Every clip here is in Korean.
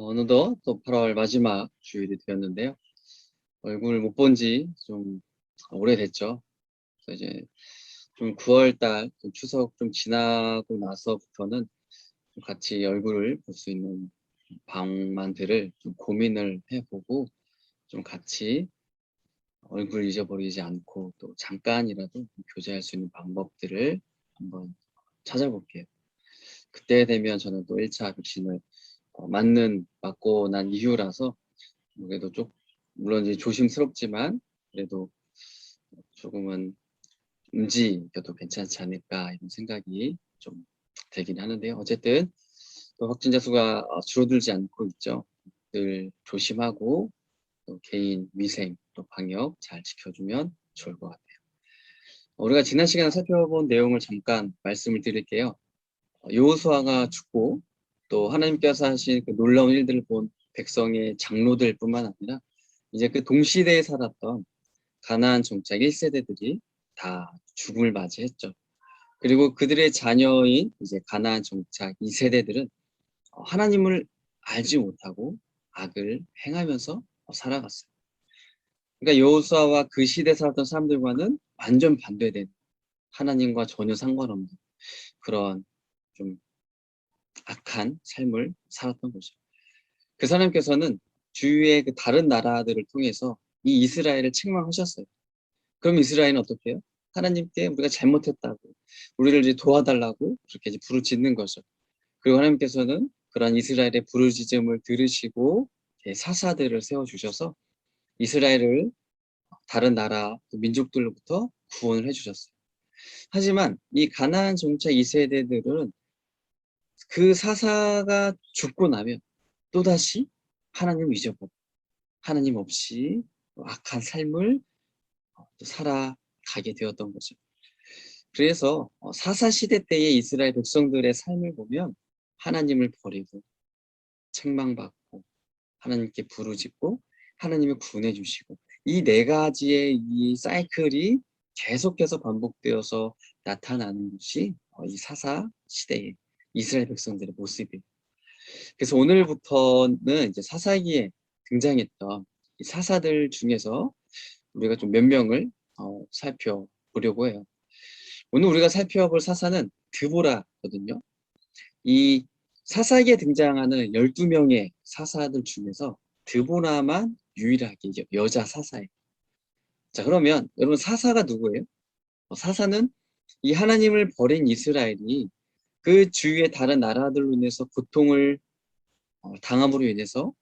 어느덧 또 8월 마지막 주일이 되었는데요. 얼굴 못 본지 좀 오래됐죠. 그래서 이제 좀 9월 달 추석 좀 지나고 나서부터는 좀 같이 얼굴을 볼 수 있는 방만들을 좀 고민을 해보고 좀 같이 얼굴 잊어버리지 않고 또 잠깐이라도 교제할 수 있는 방법들을 한번 찾아볼게요. 그때 되면 저는 또 1차 백신을 맞고 난 이후라서 그래도 물론 이제 조심스럽지만 그래도 조금은 움직여도 괜찮지 않을까 이런 생각이 좀 되긴 하는데요. 어쨌든 또 확진자 수가 줄어들지 않고 있죠. 늘 조심하고 또 개인 위생 또 방역 잘 지켜주면 좋을 것 같아요. 우리가 지난 시간에 살펴본 내용을 잠깐 말씀을 드릴게요. 여호수아가 죽고 또 하나님께서 하신 그 놀라운 일들을 본 백성의 장로들 뿐만 아니라 이제 그 동시대에 살았던 가나안 정착 1세대들이 다 죽음을 맞이했죠. 그리고 그들의 자녀인 이제 가나안 정착 2세대들은 하나님을 알지 못하고 악을 행하면서 살아갔어요. 그러니까 여호수아와 그 시대에 살았던 사람들과는 완전 반대된 하나님과 전혀 상관없는 그런 좀 악한 삶을 살았던 거죠. 그 사람께서는 주위의 그 다른 나라들을 통해서 이 이스라엘을 책망하셨어요. 그럼 이스라엘은 어떻게 해요? 하나님께 우리가 잘못했다고 우리를 이제 도와달라고 그렇게 이제 부르짖는 거죠. 그리고 하나님께서는 그런 이스라엘의 부르짖음을 들으시고 사사들을 세워주셔서 이스라엘을 다른 나라 민족들로부터 구원을 해주셨어요. 하지만 이 가나안 정착 2세대들은 그 사사가 죽고 나면 또다시 하나님을 잊어버려 하나님 없이 악한 삶을 또 살아가게 되었던 거죠. 그래서 사사시대 때의 이스라엘 백성들의 삶을 보면 하나님을 버리고 책망받고 하나님께 부르짖고 하나님을 구원해 주시고 이 네 가지의 이 사이클이 계속해서 반복되어서 나타나는 것이 이 사사 시대의 이스라엘 백성들의 모습이에요. 그래서 오늘부터는 이제 사사기에 등장했던 이 사사들 중에서 우리가 좀 몇 명을 살펴보려고 해요. 오늘 우리가 살펴볼 사사는 드보라거든요. 이 사사기에 등장하는 12명의 사사들 중에서 드보라만 유일하게 여자 사사예요. 자, 그러면 여러분 사사가 누구예요? 사사는 이 하나님을 버린 이스라엘이 그 주위의 다른 나라들로 인해서 고통을 당함으로 인해서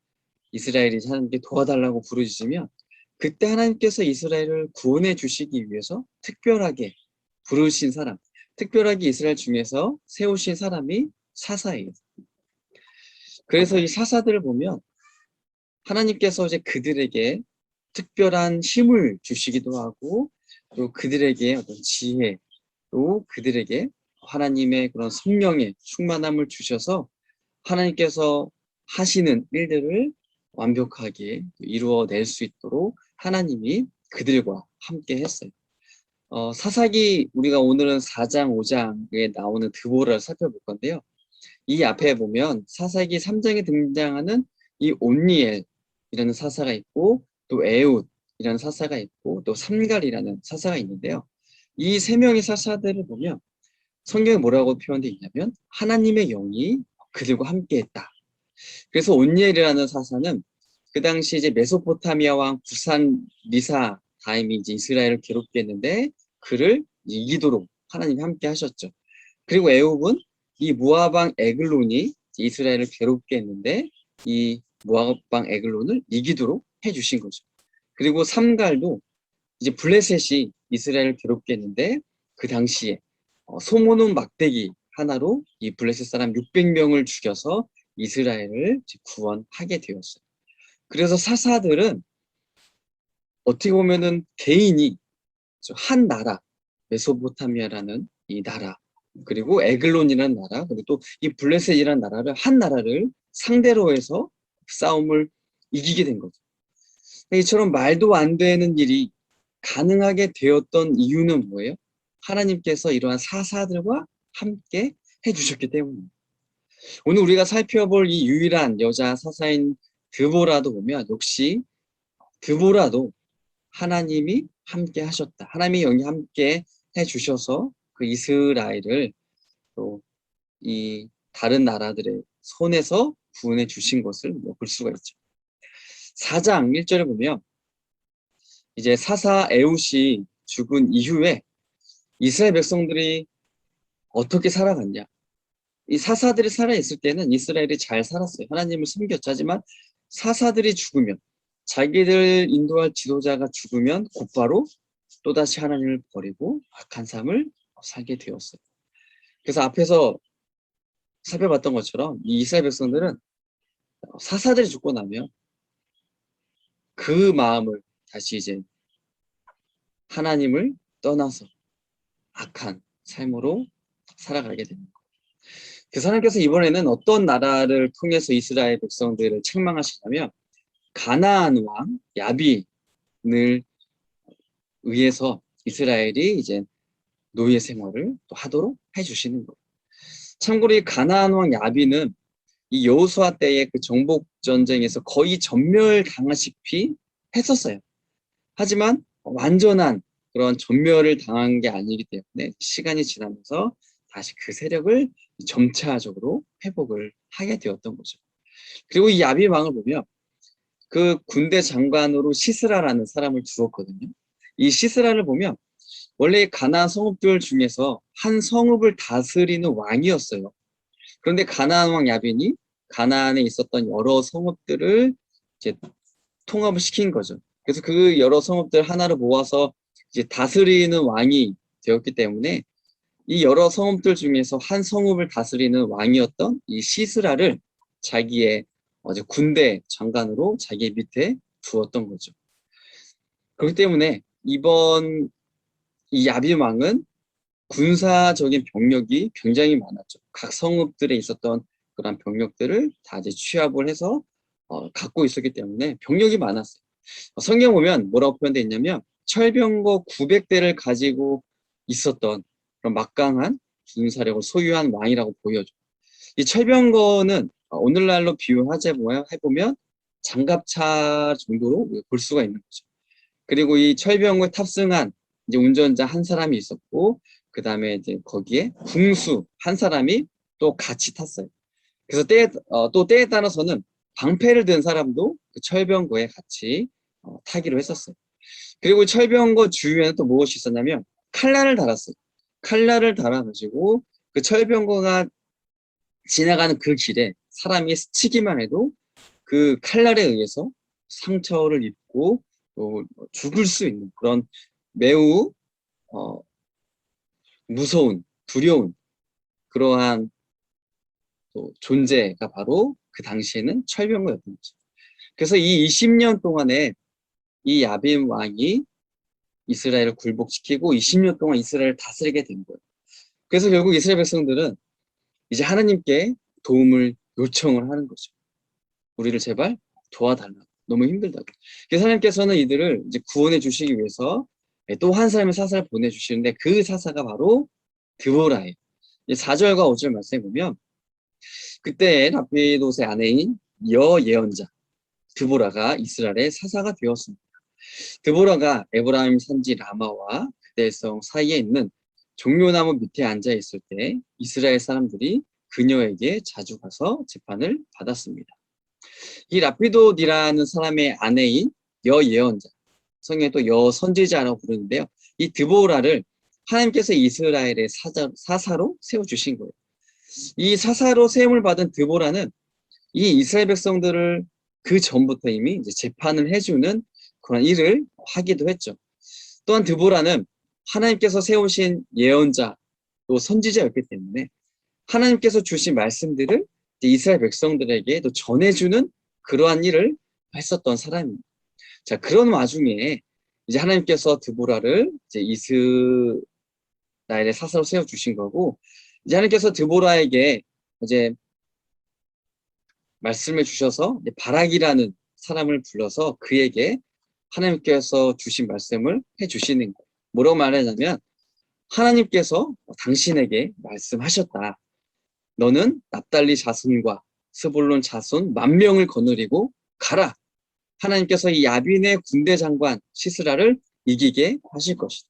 이스라엘이 하나님께 도와달라고 부르짖으면 그때 하나님께서 이스라엘을 구원해 주시기 위해서 특별하게 부르신 사람, 특별하게 이스라엘 중에서 세우신 사람이 사사예요. 그래서 이 사사들을 보면 하나님께서 이제 그들에게 특별한 힘을 주시기도 하고 또 그들에게 어떤 지혜 또 그들에게 하나님의 그런 성령의 충만함을 주셔서 하나님께서 하시는 일들을 완벽하게 이루어낼 수 있도록 하나님이 그들과 함께 했어요. 사사기 우리가 오늘은 4장, 5장에 나오는 드보라를 살펴볼 건데요. 이 앞에 보면 사사기 3장에 등장하는 이 온니엘이라는 사사가 있고 또 에웃이라는 사사가 있고 또 삼갈이라는 사사가 있는데요. 이 세 명의 사사들을 보면 성경에 뭐라고 표현되어 있냐면 하나님의 영이 그들과 함께 했다. 그래서 온니엘이라는 사사는 그 당시 이제 메소포타미아 왕 구산 리사 다임이 이제 이스라엘을 괴롭게 했는데 그를 이기도록 하나님이 함께 하셨죠. 그리고 에홉은 이 모압 왕 에글론이 이스라엘을 괴롭게 했는데 이 모압 왕 에글론을 이기도록 해주신 거죠. 그리고 삼갈도 이제 블레셋이 이스라엘을 괴롭게 했는데 그 당시에 소모는 막대기 하나로 이 블레셋 사람 600명을 죽여서 이스라엘을 구원하게 되었어요. 그래서 사사들은 어떻게 보면은 개인이 한 나라, 메소포타미아라는 이 나라, 그리고 에글론이라는 나라, 그리고 또 이 블레셋이라는 나라를 한 나라를 상대로 해서 싸움을 이기게 된 거죠. 이처럼 말도 안 되는 일이 가능하게 되었던 이유는 뭐예요? 하나님께서 이러한 사사들과 함께 해주셨기 때문입니다. 오늘 우리가 살펴볼 이 유일한 여자 사사인 드보라도 보면 역시 드보라도 하나님이 함께 하셨다. 하나님이 여기 함께 해주셔서 그 이스라엘을 또 이 다른 나라들의 손에서 구원해 주신 것을 볼 수가 있죠. 4장 1절에 보면 이제 사사 에훗이 죽은 이후에 이스라엘 백성들이 어떻게 살아갔냐. 이 사사들이 살아있을 때는 이스라엘이 잘 살았어요. 하나님을 섬겼죠. 하지만 사사들이 죽으면, 자기들 인도할 지도자가 죽으면 곧바로 또다시 하나님을 버리고 악한 삶을 살게 되었어요. 그래서 앞에서 살펴봤던 것처럼 이 이스라엘 백성들은 사사들이 죽고 나면 그 마음을 다시 이제 하나님을 떠나서 악한 삶으로 살아가게 됩니다. 그래서 하나님께서 이번에는 어떤 나라를 통해서 이스라엘 백성들을 책망하시냐면 가나안 왕 야빈을 의해서 이스라엘이 이제 노예 생활을 또 하도록 해주시는 거예요. 참고로 이 가나안 왕 야빈은 이 여호수아 때의 그 정복 전쟁에서 거의 전멸당하시피 했었어요. 하지만 완전한 그런 전멸을 당한 게 아니기 때문에 시간이 지나면서 다시 그 세력을 점차적으로 회복을 하게 되었던 거죠. 그리고 이 야빈 왕을 보면 그 군대 장관으로 시스라라는 사람을 두었거든요. 이 시스라를 보면 원래 가나안 성읍들 중에서 한 성읍을 다스리는 왕이었어요. 그런데 가나안 왕 야빈이 가나안에 있었던 여러 성읍들을 이제 통합을 시킨 거죠. 그래서 그 여러 성읍들 하나를 모아서 이제 다스리는 왕이 되었기 때문에 이 여러 성읍들 중에서 한 성읍을 다스리는 왕이었던 이 시스라를 자기의 군대 장관으로 자기 밑에 두었던 거죠. 그렇기 때문에 이번 이 야빈 왕은 군사적인 병력이 굉장히 많았죠. 각 성읍들에 있었던 그런 병력들을 다 이제 취합을 해서 갖고 있었기 때문에 병력이 많았어요. 성경 보면 뭐라고 표현되어 있냐면 철병거 900대를 가지고 있었던 그런 막강한 군사력을 소유한 왕이라고 보여줘. 이 철병거는 오늘날로 해보면 장갑차 정도로 볼 수가 있는 거죠. 그리고 이 철병거에 탑승한 이제 운전자 한 사람이 있었고, 그 다음에 이제 거기에 궁수 한 사람이 또 같이 탔어요. 그래서 또 때에 따라서는 방패를 든 사람도 그 철병거에 같이 타기로 했었어요. 그리고 철병거 주위에는 또 무엇이 있었냐면 칼날을 달았어요. 칼날을 달아가지고 그 철병거가 지나가는 그 길에 사람이 스치기만 해도 그 칼날에 의해서 상처를 입고 또 죽을 수 있는 그런 매우 무서운, 두려운 그러한 또 존재가 바로 그 당시에는 철병거였던 거죠. 그래서 이 20년 동안에 이 야빈 왕이 이스라엘을 굴복시키고 20년 동안 이스라엘을 다스리게 된 거예요. 그래서 결국 이스라엘 백성들은 이제 하나님께 도움을 요청을 하는 거죠. 우리를 제발 도와달라. 너무 힘들다고. 그래서 하나님께서는 이들을 이제 구원해 주시기 위해서 또 한 사람의 사사를 보내주시는데 그 사사가 바로 드보라예요. 4절과 5절 말씀해 보면 그때 라피도스의 아내인 여예언자 드보라가 이스라엘의 사사가 되었습니다. 드보라가 에브라임 산지 라마와 그대성 사이에 있는 종려나무 밑에 앉아 있을 때 이스라엘 사람들이 그녀에게 자주 가서 재판을 받았습니다. 이 라피도디라는 사람의 아내인 여예언자, 성경에 또 여선지자라고 부르는데요. 이 드보라를 하나님께서 이스라엘의 사사로 세워주신 거예요. 이 사사로 세움을 받은 드보라는 이 이스라엘 백성들을 그 전부터 이미 이제 재판을 해주는 그런 일을 하기도 했죠. 또한 드보라는 하나님께서 세우신 예언자 또 선지자였기 때문에 하나님께서 주신 말씀들을 이스라엘 백성들에게 또 전해주는 그러한 일을 했었던 사람입니다. 자, 그런 와중에 이제 하나님께서 드보라를 이제 이스라엘의 사사로 세워주신 거고, 이제 하나님께서 드보라에게 이제 말씀해 주셔서 바락이라는 사람을 불러서 그에게 하나님께서 주신 말씀을 해 주시는 거예요. 뭐라고 말하냐면 하나님께서 당신에게 말씀하셨다. 너는 납달리 자손과 스불론 자손 10,000명을 거느리고 가라. 하나님께서 이 야빈의 군대 장관 시스라를 이기게 하실 것이다.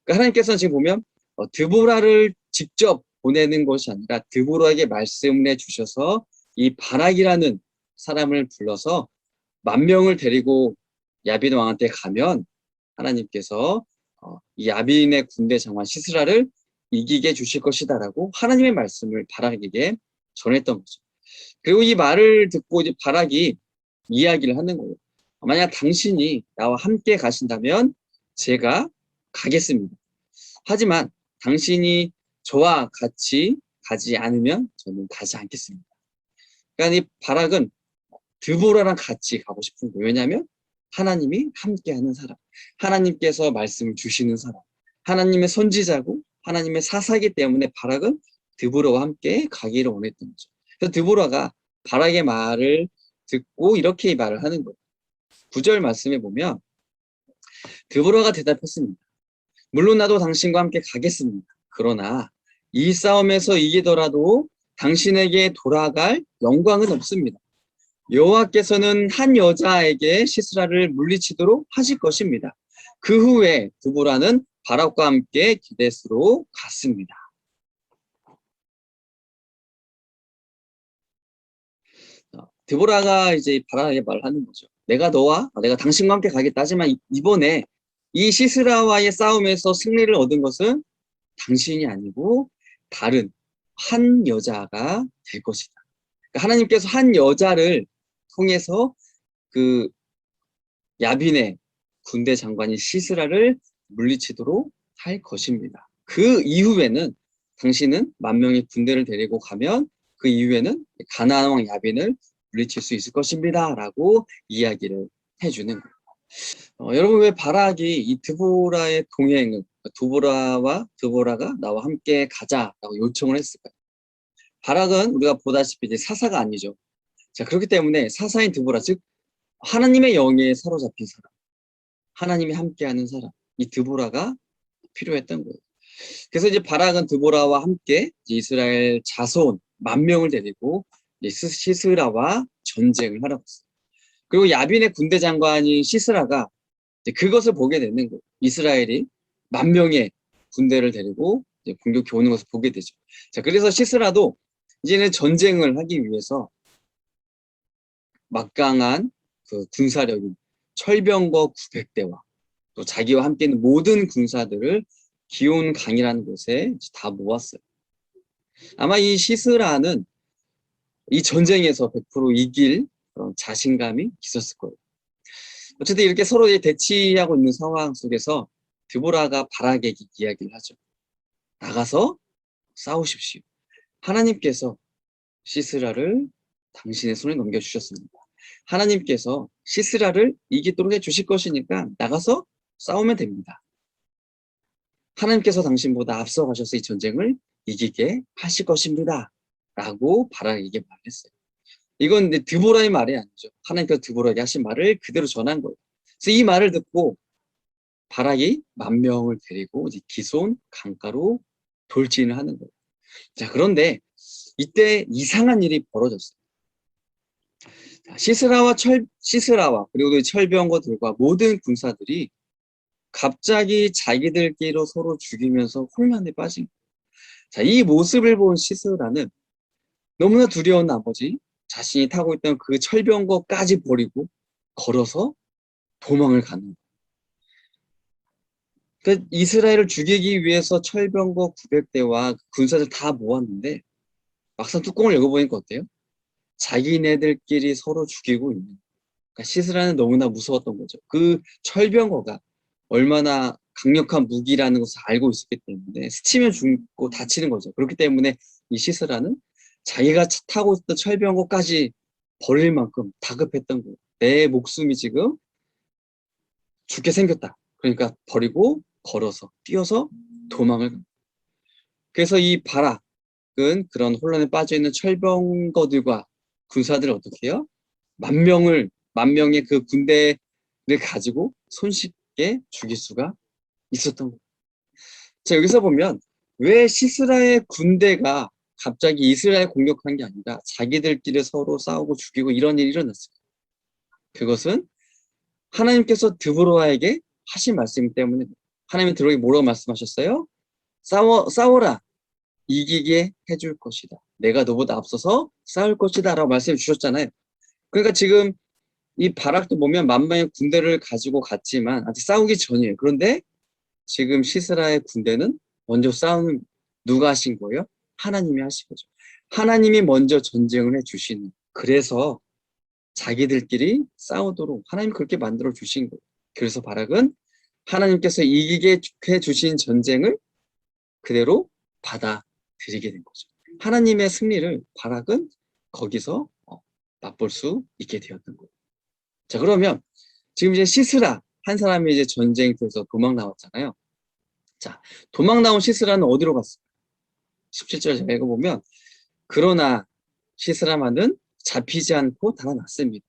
그러니까 하나님께서는 지금 보면 드보라를 직접 보내는 것이 아니라 드보라에게 말씀을 해주셔서 이 바락이라는 사람을 불러서 10,000명을 데리고 야빈 왕한테 가면 하나님께서 이 야빈의 군대 장관 시스라를 이기게 주실 것이다라고 하나님의 말씀을 바락에게 전했던 거죠. 그리고 이 말을 듣고 이제 바락이 이야기를 하는 거예요. 만약 당신이 나와 함께 가신다면 제가 가겠습니다. 하지만 당신이 저와 같이 가지 않으면 저는 가지 않겠습니다. 그러니까 이 바락은 드보라랑 같이 가고 싶은 거예요. 왜냐하면 하나님이 함께하는 사람, 하나님께서 말씀을 주시는 사람, 하나님의 선지자고 하나님의 사사기 때문에 바락은 드보라와 함께 가기를 원했던 거죠. 그래서 드보라가 바락의 말을 듣고 이렇게 말을 하는 거예요. 9절 말씀에 보면 드보라가 대답했습니다. 물론 나도 당신과 함께 가겠습니다. 그러나 이 싸움에서 이기더라도 당신에게 돌아갈 영광은 없습니다. 여호와께서는 한 여자에게 시스라를 물리치도록 하실 것입니다. 그 후에 드보라는 바락과 함께 기뎃으로 갔습니다. 드보라가 이제 바락에게 말을 하는 거죠. 내가 당신과 함께 가겠다. 하지만 이번에 이 시스라와의 싸움에서 승리를 얻은 것은 당신이 아니고 다른 한 여자가 될 것이다. 그러니까 하나님께서 한 여자를 통해서 그 야빈의 군대 장관인 시스라를 물리치도록 할 것입니다. 그 이후에는 당신은 10,000명의 군대를 데리고 가면 그 이후에는 가나안 왕 야빈을 물리칠 수 있을 것입니다. 라고 이야기를 해주는 거예요. 여러분 왜 바락이 이 드보라의 동행을 드보라가 나와 함께 가자라고 요청을 했을까요? 바락은 우리가 보다시피 이제 사사가 아니죠. 자, 그렇기 때문에 사사인 드보라, 즉 하나님의 영에 사로잡힌 사람, 하나님이 함께하는 사람, 이 드보라가 필요했던 거예요. 그래서 이제 바락은 드보라와 함께 이스라엘 자손 10,000명을 데리고 시스라와 전쟁을 하러 갔어요. 그리고 야빈의 군대 장관인 시스라가 그것을 보게 되는 거예요. 이스라엘이 10,000명의 군대를 데리고 공격해 오는 것을 보게 되죠. 자, 그래서 시스라도 이제는 전쟁을 하기 위해서 막강한 그 군사력인 철병거 900대와 또 자기와 함께 있는 모든 군사들을 기온 강이라는 곳에 다 모았어요. 아마 이 시스라는 이 전쟁에서 100% 이길 그런 자신감이 있었을 거예요. 어쨌든 이렇게 서로 대치하고 있는 상황 속에서 드보라가 바락에게 이야기를 하죠. 나가서 싸우십시오. 하나님께서 시스라를 당신의 손에 넘겨주셨습니다. 하나님께서 시스라를 이기도록 해주실 것이니까 나가서 싸우면 됩니다. 하나님께서 당신보다 앞서가셔서 이 전쟁을 이기게 하실 것입니다. 라고 바락에게 말했어요. 이건 드보라의 말이 아니죠. 하나님께서 드보라에게 하신 말을 그대로 전한 거예요. 그래서 이 말을 듣고 바락이 10,000명을 데리고 이제 기손 강가로 돌진을 하는 거예요. 자, 그런데 이때 이상한 일이 벌어졌어요. 시스라와 그리고 철병거들과 모든 군사들이 갑자기 자기들끼리 서로 죽이면서 혼란에 빠진 거예요. 자, 이 모습을 본 시스라는 너무나 두려운 나머지 자신이 타고 있던 그 철병거까지 버리고 걸어서 도망을 가는 거예요. 그러니까 이스라엘을 죽이기 위해서 철병거 900대와 군사들 다 모았는데 막상 뚜껑을 열어보니까 어때요? 자기네들끼리 서로 죽이고 있는. 그러니까 시스라는 너무나 무서웠던 거죠. 그 철병거가 얼마나 강력한 무기라는 것을 알고 있었기 때문에 스치면 죽고 다치는 거죠. 그렇기 때문에 이 시스라는 자기가 타고 있던 철병거까지 버릴 만큼 다급했던 거예요. 내 목숨이 지금 죽게 생겼다. 그러니까 버리고 걸어서 뛰어서 도망을 갑니다. 그래서 이 바락은 그런 혼란에 빠져있는 철병거들과 군사들을 어떻게 해요? 10,000명의 그 군대를 가지고 손쉽게 죽일 수가 있었던 거예요. 자, 여기서 보면 왜 시스라의 군대가 갑자기 이스라엘 공격한 게 아니라 자기들끼리 서로 싸우고 죽이고 이런 일이 일어났어요. 그것은 하나님께서 드보라에게 하신 말씀 때문에 하나님이 드보라에게 뭐라고 말씀하셨어요? 싸워라. 이기게 해줄 것이다. 내가 너보다 앞서서 싸울 것이다 라고 말씀해 주셨잖아요. 그러니까 지금 이 바락도 보면 만만의 군대를 가지고 갔지만 아직 싸우기 전이에요. 그런데 지금 시스라의 군대는 먼저 싸우는 누가 하신 거예요? 하나님이 하신 거죠. 하나님이 먼저 전쟁을 해주시는, 그래서 자기들끼리 싸우도록 하나님이 그렇게 만들어 주신 거예요. 그래서 바락은 하나님께서 이기게 해주신 전쟁을 그대로 받아들이게 된 거죠. 하나님의 승리를 바락은 거기서 맛볼 수 있게 되었던 거예요. 자, 그러면 지금 이제 시스라 한 사람이 이제 전쟁터에서 도망 나왔잖아요. 자, 도망 나온 시스라는 어디로 갔어요? 17절 제가 읽어보면, 그러나 시스라만은 잡히지 않고 달아났습니다.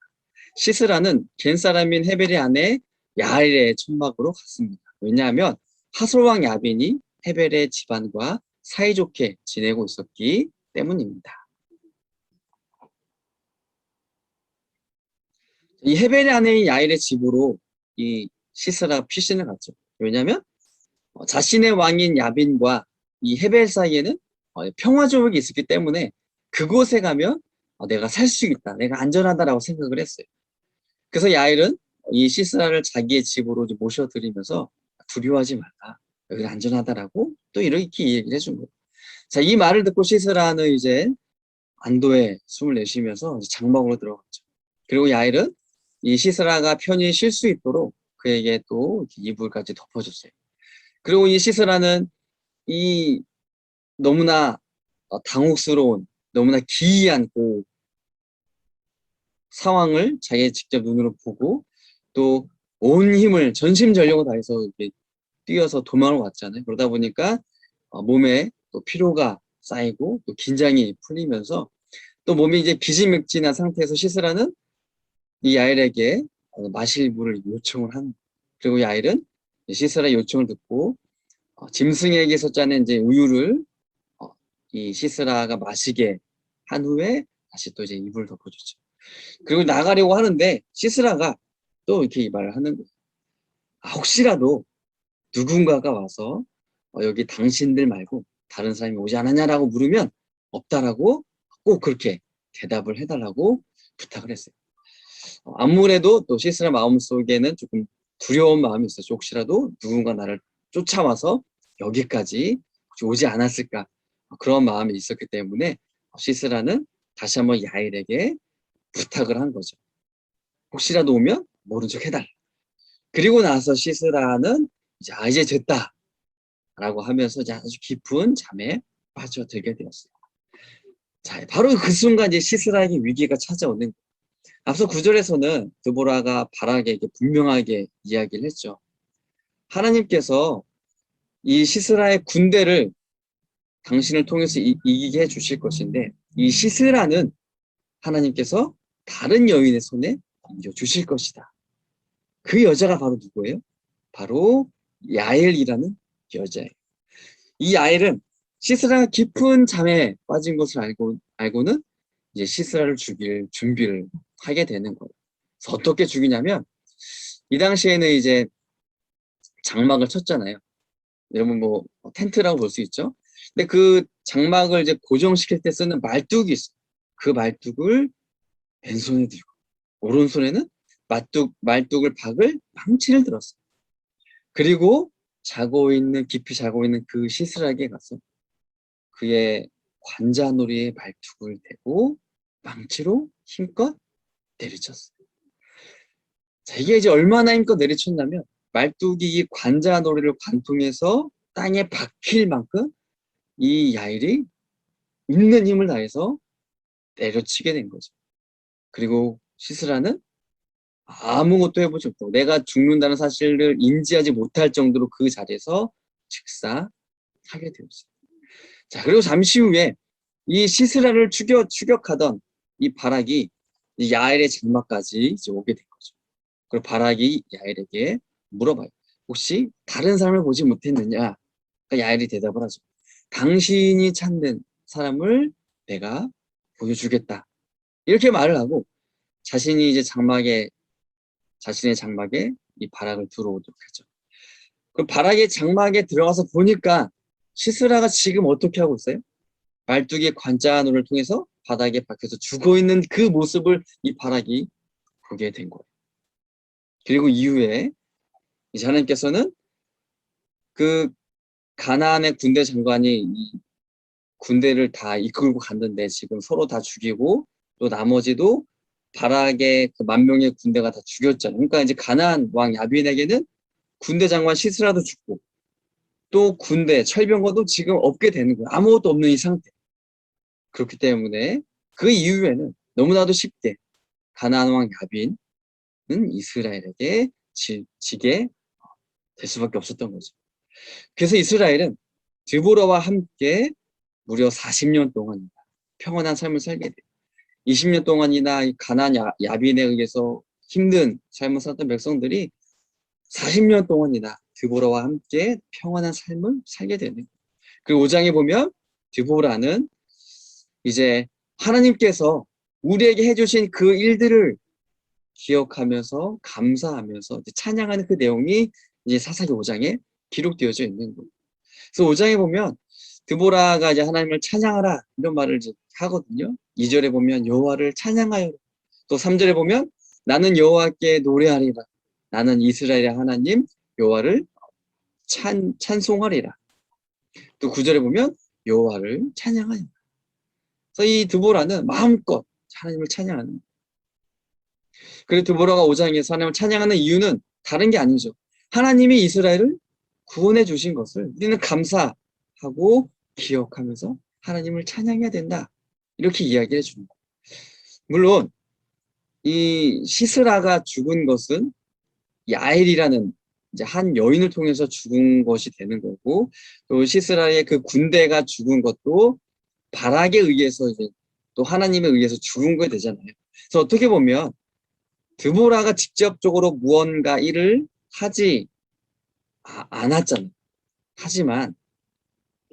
시스라는 겐 사람인 헤벨의 아내 야엘의 천막으로 갔습니다. 왜냐하면 하솔왕 야빈이 헤벨의 집안과 사이좋게 지내고 있었기 때문입니다. 이 헤벨의 아내인 야엘의 집으로 이 시스라가 피신을 갔죠. 왜냐하면 자신의 왕인 야빈과 이 헤벨 사이에는 평화 조약이 있었기 때문에 그곳에 가면 내가 살 수 있다, 내가 안전하다라고 생각을 했어요. 그래서 야엘은 이 시스라를 자기의 집으로 모셔들이면서 두려워하지 말라, 여기 안전하다라고 또 이렇게 얘기를 해준 거예요. 자, 이 말을 듣고 시스라는 이제 안도의 숨을 내쉬면서 장막으로 들어갔죠. 그리고 야엘은 이 시스라가 편히 쉴 수 있도록 그에게 또 이불까지 덮어줬어요. 그리고 이 시스라는 이 너무나 당혹스러운, 너무나 기이한 그 상황을 자기의 직접 눈으로 보고 또 온 힘을 전심전력을 다해서 이렇게 뛰어서 도망을 왔잖아요. 그러다 보니까 몸에 또 피로가 쌓이고 또 긴장이 풀리면서 또 몸이 이제 기지맥진한 상태에서 시스라는 이 야엘에게 마실 물을 요청을 한. 그리고 야엘은 시스라의 요청을 듣고 짐승에게서 짜낸 이제 우유를 이 시스라가 마시게 한 후에 다시 또 이제 이불을 덮어주죠. 그리고 나가려고 하는데 시스라가 또 이렇게 이 말을 하는 거예요. 혹시라도 누군가가 와서 여기 당신들 말고 다른 사람이 오지 않았냐라고 물으면 없다라고 꼭 그렇게 대답을 해달라고 부탁을 했어요. 아무래도 또 시스라 마음속에는 조금 두려운 마음이 있었죠. 혹시라도 누군가 나를 쫓아와서 여기까지 오지 않았을까, 그런 마음이 있었기 때문에 시스라는 다시 한번 야엘에게 부탁을 한 거죠. 혹시라도 오면 모른 척 해달라. 그리고 나서 시스라는 이제 됐다 라고 하면서 이제 아주 깊은 잠에 빠져들게 되었어요. 자, 바로 그 순간 이제 시스라에게 위기가 찾아오는 거예요. 앞서 9절에서는 드보라가 바락에게 분명하게 이야기를 했죠. 하나님께서 이 시스라의 군대를 당신을 통해서 이기게 해주실 것인데, 이 시스라는 하나님께서 다른 여인의 손에 넘겨주실 것이다. 그 여자가 바로 누구예요? 바로 야엘이라는 여자예요. 이 야엘은 시스라가 깊은 잠에 빠진 것을 알고는 이제 시스라를 죽일 준비를 하게 되는 거예요. 그래서 어떻게 죽이냐면, 이 당시에는 이제 장막을 쳤잖아요. 여러분 뭐 텐트라고 볼 수 있죠. 근데 그 장막을 이제 고정시킬 때 쓰는 말뚝이 있어요. 그 말뚝을 왼손에 들고 오른손에는 말뚝을 박을 망치를 들었어요. 그리고 깊이 자고 있는 그 시스라에게 가서 그의 관자놀이의 말뚝을 대고 망치로 힘껏 내리쳤어요. 자, 이게 이제 얼마나 힘껏 내리쳤냐면 말뚝이 이 관자놀이를 관통해서 땅에 박힐 만큼 이 야엘이 있는 힘을 다해서 내려치게 된 거죠. 그리고 시스라는 아무것도 해보지 못하고 내가 죽는다는 사실을 인지하지 못할 정도로 그 자리에서 즉사하게 되었어요. 자, 그리고 잠시 후에 이 시스라를 추격하던 이 바락이 야엘의 장막까지 이제 오게 된 거죠. 그리고 바락이 야엘에게 물어봐요. 혹시 다른 사람을 보지 못했느냐? 그러니까 야엘이 대답을 하죠. 당신이 찾는 사람을 내가 보여주겠다. 이렇게 말을 하고 자신이 이제 자신의 장막에 이 바락을 들어오도록 하죠. 그 바락의 장막에 들어가서 보니까 시스라가 지금 어떻게 하고 있어요? 말뚝의 관자놀을 통해서 바닥에 박혀서 죽어 있는 그 모습을 이 바락이 보게 된 거예요. 그리고 이후에 이제 하나님께서는 그 가나안의 군대 장관이 이 군대를 다 이끌고 갔는데 지금 서로 다 죽이고 또 나머지도 바락의 그 10,000명의 군대가 다 죽였잖아요. 그러니까 이제 가나안 왕 야빈에게는 군대 장관 시스라도 죽고 또 군대 철병거도 지금 없게 되는 거예요. 아무것도 없는 이 상태. 그렇기 때문에 그 이후에는 너무나도 쉽게 가나안 왕 야빈은 이스라엘에게 지게 될 수밖에 없었던 거죠. 그래서 이스라엘은 드보라와 함께 무려 40년 동안 평온한 삶을 살게 돼요. 20년 동안이나 가나안 야빈에 의해서 힘든 삶을 살던 백성들이 40년 동안이나 드보라와 함께 평온한 삶을 살게 되는 거예요. 그리고 5장에 보면 드보라는 이제 하나님께서 우리에게 해주신 그 일들을 기억하면서 감사하면서 찬양하는 그 내용이 이제 사사기 5장에 기록되어져 있는 거예요. 그래서 5장에 보면 드보라가 이제 하나님을 찬양하라 이런 말을 이제 하거든요. 2절에 보면 여호와를 찬양하여, 또 3절에 보면 나는 여호와께 노래하리라, 나는 이스라엘의 하나님 여호와를 찬송하리라. 또 9절에 보면 여호와를 찬양하리라. 그래서 이 드보라는 마음껏 하나님을 찬양하는 거예요. 그리고 드보라가 5장에서 하나님을 찬양하는 이유는 다른 게 아니죠. 하나님이 이스라엘을 구원해 주신 것을 우리는 감사하고 기억하면서 하나님을 찬양해야 된다. 이렇게 이야기해 줍니다. 물론 이 시스라가 죽은 것은 야엘이라는 이제 한 여인을 통해서 죽은 것이 되는 거고, 또 시스라의 그 군대가 죽은 것도 바락에 의해서 이제 또 하나님에 의해서 죽은 거 되잖아요. 그래서 어떻게 보면 드보라가 직접적으로 무언가 일을 하지 않았잖아요. 하지만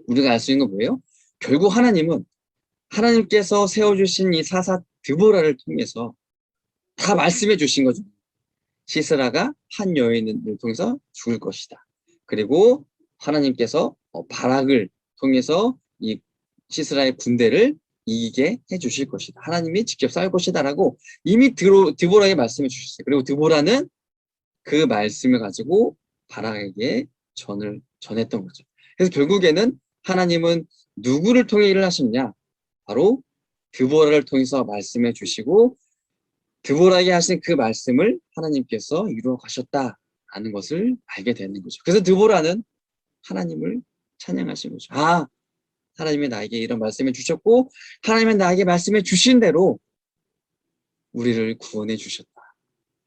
우리가 알 수 있는 건 뭐예요? 결국 하나님께서 세워주신 이 사사 드보라를 통해서 다 말씀해 주신 거죠. 시스라가 한 여인을 통해서 죽을 것이다. 그리고 하나님께서 바락을 통해서 이 시스라의 군대를 이기게 해주실 것이다. 하나님이 직접 싸울 것이다라고 이미 드보라에게 말씀해 주셨어요. 그리고 드보라는 그 말씀을 가지고 바락에게 전했던 거죠. 그래서 결국에는 하나님은 누구를 통해 일을 하셨냐? 바로 드보라를 통해서 말씀해 주시고 드보라에게 하신 그 말씀을 하나님께서 이루어 가셨다라는 것을 알게 되는 거죠. 그래서 드보라는 하나님을 찬양하신 거죠. 아, 하나님이 나에게 이런 말씀해 주셨고 하나님이 나에게 말씀해 주신 대로 우리를 구원해 주셨다.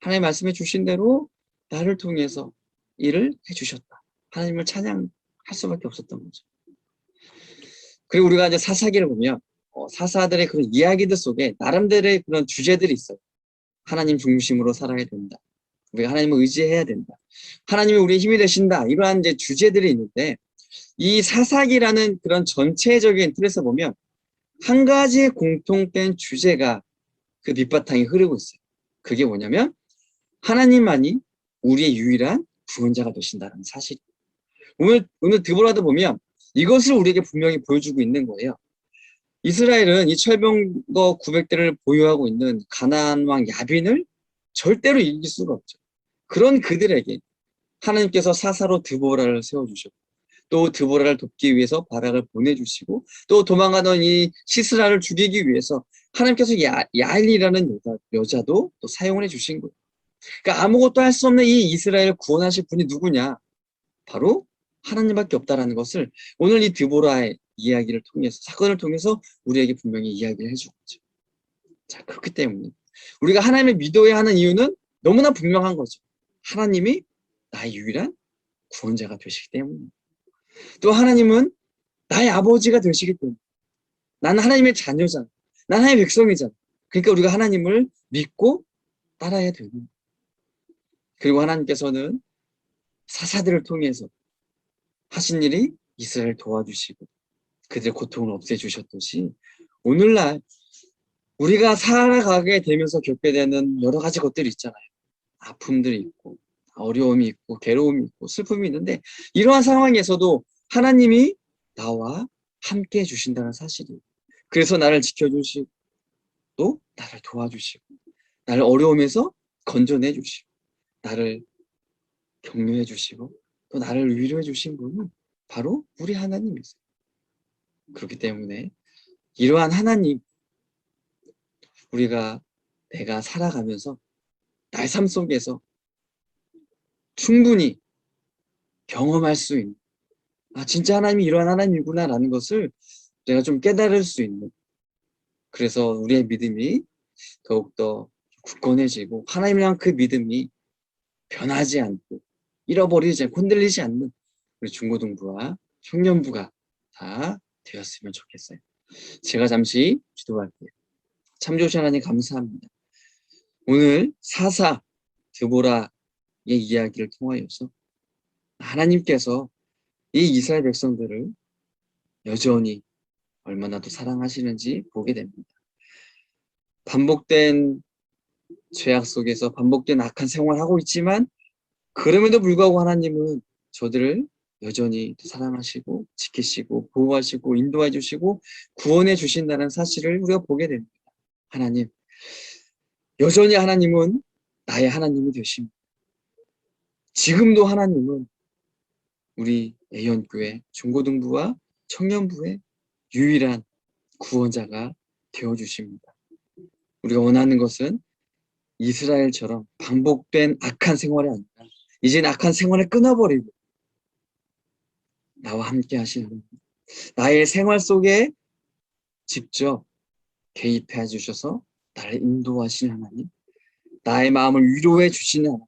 하나님 말씀해 주신 대로 나를 통해서 일을 해 주셨다. 하나님을 찬양할 수밖에 없었던 거죠. 그리고 우리가 이제 사사기를 보면 사사들의 그런 이야기들 속에 나름대로의 그런 주제들이 있어요. 하나님 중심으로 살아야 된다. 우리가 하나님을 의지해야 된다. 하나님이 우리의 힘이 되신다. 이러한 이제 주제들이 있는데 이 사사기라는 그런 전체적인 틀에서 보면 한 가지의 공통된 주제가 그 밑바탕에 흐르고 있어요. 그게 뭐냐면 하나님만이 우리의 유일한 구원자가 되신다는 사실. 오늘 드보라도 보면 이것을 우리에게 분명히 보여주고 있는 거예요. 이스라엘은 이 철병거 900대를 보유하고 있는 가나안 왕 야빈을 절대로 이길 수가 없죠. 그런 그들에게 하나님께서 사사로 드보라를 세워주셨고 또 드보라를 돕기 위해서 바락을 보내주시고 또 도망가던 이 시스라를 죽이기 위해서 하나님께서 야엘이라는 여자도 또 사용을 해주신 거예요. 그러니까 아무것도 할 수 없는 이 이스라엘을 구원하실 분이 누구냐? 바로 하나님밖에 없다라는 것을 오늘 이 드보라의 이야기를 통해서 사건을 통해서 우리에게 분명히 이야기를 해주고 있죠. 자, 그렇기 때문에 우리가 하나님을 믿어야 하는 이유는 너무나 분명한 거죠. 하나님이 나의 유일한 구원자가 되시기 때문에. 또 하나님은 나의 아버지가 되시기 때문에. 나는 하나님의 자녀잖아. 나는 하나님의 백성이잖아. 그러니까 우리가 하나님을 믿고 따라야 되는 거예요. 그리고 하나님께서는 사사들을 통해서 하신 일이 이스라엘 도와주시고 그들의 고통을 없애주셨듯이 오늘날 우리가 살아가게 되면서 겪게 되는 여러 가지 것들이 있잖아요. 아픔들이 있고 어려움이 있고 괴로움이 있고 슬픔이 있는데 이러한 상황에서도 하나님이 나와 함께 해주신다는 사실이에요. 그래서 나를 지켜주시고 또 나를 도와주시고 나를 어려움에서 건져내 주시고 나를 격려해 주시고 또 나를 위로해 주신 분은 바로 우리 하나님이세요. 그렇기 때문에 이러한 하나님 내가 살아가면서 나의 삶 속에서 충분히 경험할 수 있는 진짜 하나님이 이러한 하나님이구나라는 것을 내가 좀 깨달을 수 있는 그래서 우리의 믿음이 더욱더 굳건해지고 하나님을 향한 그 믿음이 변하지 않고 잃어버리지 않고 흔들리지 않는 우리 중고등부와 청년부가 다 되었으면 좋겠어요. 제가 잠시 기도할게요. 참 좋으신 하나님 감사합니다. 오늘 사사 드보라의 이야기를 통하여서 하나님께서 이 이스라엘 백성들을 여전히 얼마나 더 사랑하시는지 보게 됩니다. 반복된 죄악 속에서 반복된 악한 생활을 하고 있지만 그럼에도 불구하고 하나님은 저들을 여전히 사랑하시고 지키시고 보호하시고 인도해 주시고 구원해 주신다는 사실을 우리가 보게 됩니다. 하나님, 여전히 하나님은 나의 하나님이 되십니다. 지금도 하나님은 우리 애연교회 중고등부와 청년부의 유일한 구원자가 되어주십니다. 우리가 원하는 것은 이스라엘처럼 반복된 악한 생활이 아니라 이젠 악한 생활을 끊어버리고 나와 함께 하시는 하나님, 나의 생활 속에 직접 개입해 주셔서 나를 인도하시는 하나님, 나의 마음을 위로해 주시는 하나님,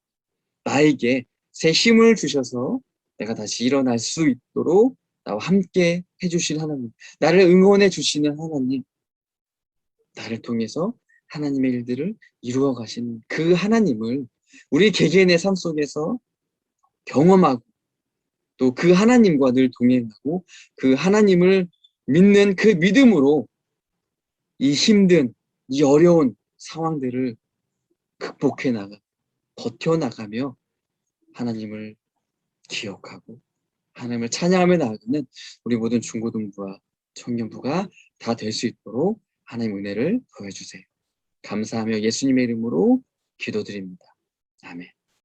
나에게 새 힘을 주셔서 내가 다시 일어날 수 있도록 나와 함께 해주신 하나님, 나를 응원해 주시는 하나님, 나를 통해서 하나님의 일들을 이루어 가시는 그 하나님을 우리 개개인의 삶 속에서 경험하고 또 그 하나님과 늘 동행하고 그 하나님을 믿는 그 믿음으로 이 힘든, 이 어려운 상황들을 극복해 나가, 버텨나가며 하나님을 기억하고 하나님을 찬양하며 나아가는 우리 모든 중고등부와 청년부가 다 될 수 있도록 하나님의 은혜를 더해주세요. 감사하며 예수님의 이름으로 기도드립니다. 아멘.